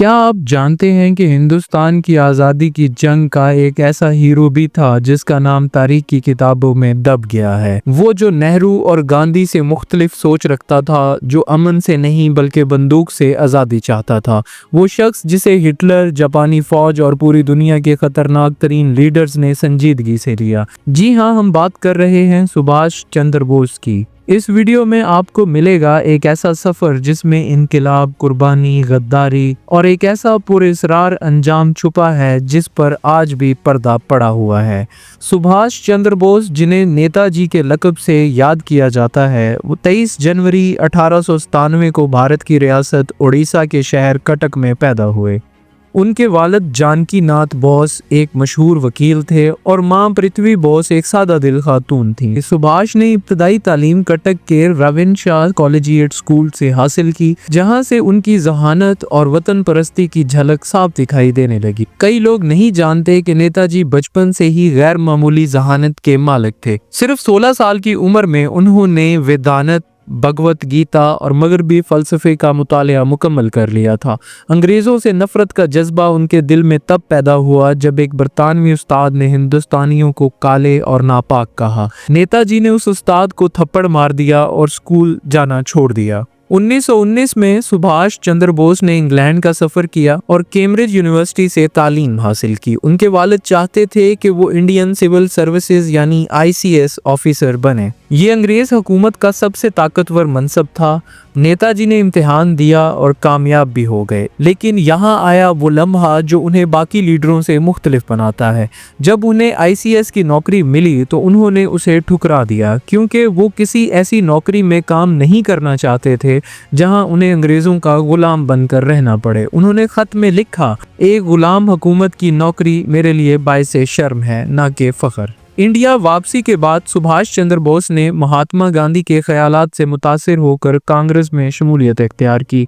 क्या आप जानते हैं कि हिंदुस्तान की आज़ादी की जंग का एक ऐसा हीरो भी था जिसका नाम तारीख की किताबों में दब गया है। वो जो नेहरू और गांधी से मुख्तलिफ सोच रखता था, जो अमन से नहीं बल्कि बंदूक से आज़ादी चाहता था। वो शख्स जिसे हिटलर, जापानी फौज और पूरी दुनिया के खतरनाक तरीन लीडर्स ने संजीदगी से लिया। जी हाँ, हम बात कर रहे हैं सुभाष चंद्र बोस की। इस वीडियो में आपको मिलेगा एक ऐसा सफर जिसमें इनकलाब, कुर्बानी, गद्दारी और एक ऐसा पुरस्कार अंजाम छुपा है जिस पर आज भी पर्दा पड़ा हुआ है। सुभाष चंद्र बोस, जिन्हें नेताजी के लक़ब से याद किया जाता है, वो 23 जनवरी 1897 को भारत की रियासत उड़ीसा के शहर कटक में पैदा हुए। उनके वालिद जानकी नाथ बोस एक मशहूर वकील थे और मां पृथ्वी बोस एक सादा दिल खातून थी। सुभाष ने इब्तदाई तालीम कटक के रविंद्र शाह कॉलेजिएट स्कूल से हासिल की, जहां से उनकी जहानत और वतन परस्ती की झलक साफ दिखाई देने लगी। कई लोग नहीं जानते कि नेताजी बचपन से ही गैर मामूली जहानत के मालिक थे। सिर्फ 16 साल की उम्र में उन्होंने वेदांत, भगवत गीता और मगरबी फ़लसफ़े का मुतालिया मुकम्मल कर लिया था। अंग्रेज़ों से नफ़रत का जज्बा उनके दिल में तब पैदा हुआ जब एक बरतानवी उस्ताद ने हिंदुस्तानियों को काले और नापाक कहा। नेताजी ने उस उस्ताद को थप्पड़ मार दिया और स्कूल जाना छोड़ दिया। 1919 में सुभाष चंद्र बोस ने इंग्लैंड का सफ़र किया और कैम्ब्रिज यूनिवर्सिटी से तालीम हासिल की। उनके वालिद चाहते थे कि वो इंडियन सिविल सर्विसेज यानी ICS ऑफिसर बने। ये अंग्रेज़ हुकूमत का सबसे ताकतवर मनसब था। नेताजी ने इम्तिहान दिया और कामयाब भी हो गए, लेकिन यहाँ आया वो लम्हा जो उन्हें बाकी लीडरों से मुख्तलिफ बनाता है। जब उन्हें ICS की नौकरी मिली तो उन्होंने उसे ठुकरा दिया, क्योंकि वो किसी ऐसी नौकरी में काम नहीं करना चाहते थे जहां उन्हें अंग्रेज़ों का गुलाम बनकर रहना पड़े। उन्होंने ख़त में लिखा, एक गुलाम हुकूमत की नौकरी मेरे लिए बाइसे शर्म है, ना कि फ़ख्र। इंडिया वापसी के बाद सुभाष चंद्र बोस ने महात्मा गांधी के ख्यालात से मुतासिर होकर कांग्रेस में शमूलियत इख्तियार की,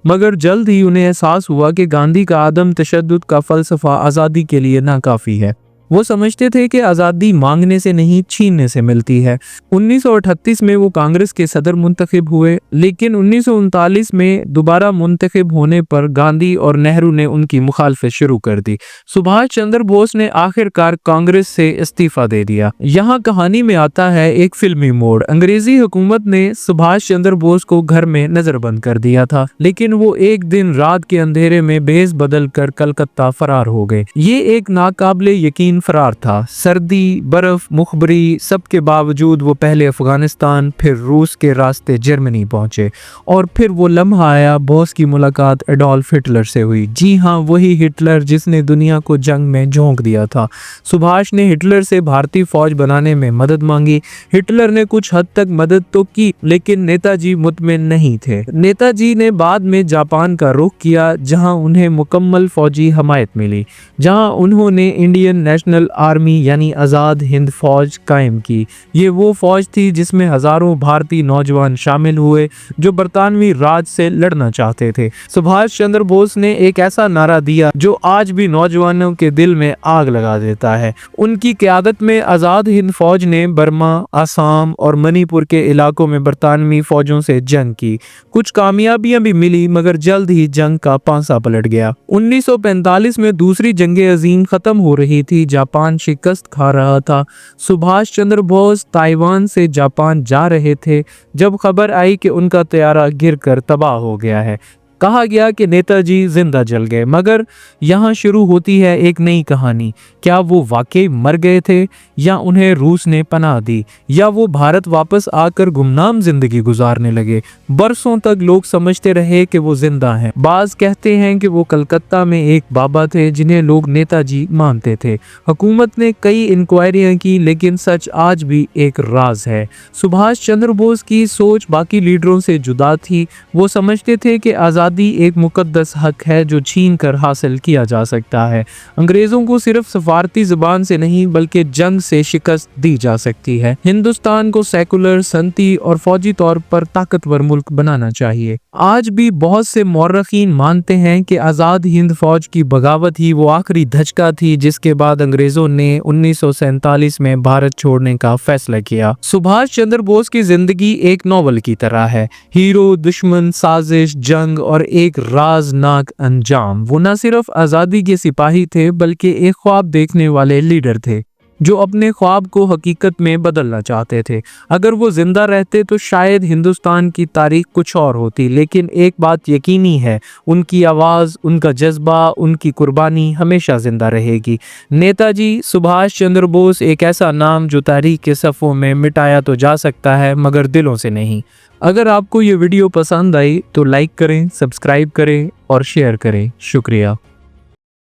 मगर जल्द ही उन्हें एहसास हुआ कि गांधी का आदम तशद्दुद का फ़लसफ़ा आज़ादी के लिए नाकाफ़ी है। वो समझते थे कि आज़ादी मांगने से नहीं, छीनने से मिलती है। 1938 में वो कांग्रेस के सदर मुंतखब हुए, लेकिन 1939 में दोबारा मुंतखब होने पर गांधी और नेहरू ने उनकी मुखालफत शुरू कर दी। सुभाष चंद्र बोस ने आखिरकार कांग्रेस से इस्तीफा दे दिया। यहाँ कहानी में आता है एक फिल्मी मोड़। अंग्रेजी हुकूमत ने सुभाष चंद्र बोस को घर में नजरबंद कर दिया था, लेकिन वो एक दिन रात के अंधेरे में भेस बदल कर कलकत्ता फरार हो गए। ये एक नाकाबिले यकीन फरार था। सर्दी, बर्फ, मुखबरी, सब के बावजूद वो पहले अफगानिस्तान, फिर रूस के रास्ते जर्मनी पहुंचे और फिर वो लम्हा आया, बोस की मुलाकात एडोल्फ हिटलर से हुई। जी हाँ, वही हिटलर जिसने दुनिया को जंग में झोंक दिया था। सुभाष ने हिटलर से भारतीय फौज बनाने में मदद मांगी। हिटलर ने कुछ हद तक मदद तो की, लेकिन नेताजी मुतमिन नहीं थे। नेताजी ने बाद में जापान का रुख किया, जहां उन्हें मुकम्मल फौजी हमायत मिली, जहां उन्होंने इंडियन नेशनल आर्मी यानी आज़ाद हिंद फौज कायम की। ये वो फौज थी जिसमें हजारों भारतीय नौजवान शामिल हुए जो बरतानवी राज से लड़ना चाहते थे। सुभाष चंद्र बोस ने एक ऐसा नारा दिया जो आज भी नौजवानों के दिल में आग लगा देता है। उनकी क़यादत में आज़ाद हिंद फौज ने बर्मा, असम और मणिपुर के इलाकों में बरतानवी फौजों से जंग की। कुछ कामयाबियां भी मिली, मगर जल्द ही जंग का पांसा पलट गया। 1945 में दूसरी जंग अजीम खत्म हो रही थी। जापान शिकस्त खा रहा था। सुभाष चंद्र बोस ताइवान से जापान जा रहे थे जब खबर आई कि उनका तैयारा गिरकर तबाह हो गया है। कहा गया कि नेताजी जिंदा जल गए, मगर यहाँ शुरू होती है एक नई कहानी। क्या वो वाकई मर गए थे, या उन्हें रूस ने पनाह दी, या वो भारत वापस आकर गुमनाम जिंदगी गुजारने लगे? बरसों तक लोग समझते रहे कि वो जिंदा हैं। बाज कहते हैं कि वो कलकत्ता में एक बाबा थे जिन्हें लोग नेताजी मानते थे। हुकूमत ने कई इंक्वायरियां की, लेकिन सच आज भी एक राज है। सुभाष चंद्र बोस की सोच बाकी लीडरों से जुदा थी। वो समझते थे कि आज़ादी एक मुकद्दस हक है जो छीन कर हासिल किया जा सकता है। अंग्रेजों को सिर्फ सफारती जुबान से नहीं बल्कि जंग से शिकस्त दी जा सकती है। हिंदुस्तान को सेकुलर, सनती और फौजी तौर पर ताकतवर मुल्क बनाना चाहिए। आज भी बहुत से मौर्रखीन मानते हैं कि आज़ाद हिंद फौज की बगावत ही वो आखिरी धचका थी जिसके बाद अंग्रेजों ने 1947 में भारत छोड़ने का फैसला किया। सुभाष चंद्र बोस की जिंदगी एक नॉवल की तरह है। हीरो, दुश्मन, साजिश, जंग और और एक राजनाक अंजाम। वो न सिर्फ आज़ादी के सिपाही थे बल्कि एक ख्वाब देखने वाले लीडर थे जो अपने ख्वाब को हकीकत में बदलना चाहते थे। अगर वो जिंदा रहते तो शायद हिंदुस्तान की तारीख कुछ और होती, लेकिन एक बात यकीनी है, उनकी आवाज़, उनका जज्बा, उनकी कुर्बानी हमेशा जिंदा रहेगी। नेताजी सुभाष चंद्र बोस एक ऐसा नाम जो तारीख के सफ़ों में मिटाया तो जा सकता है मगर दिलों से नहीं। अगर आपको ये वीडियो पसंद आई तो लाइक करें, सब्सक्राइब करें और शेयर करें। शुक्रिया।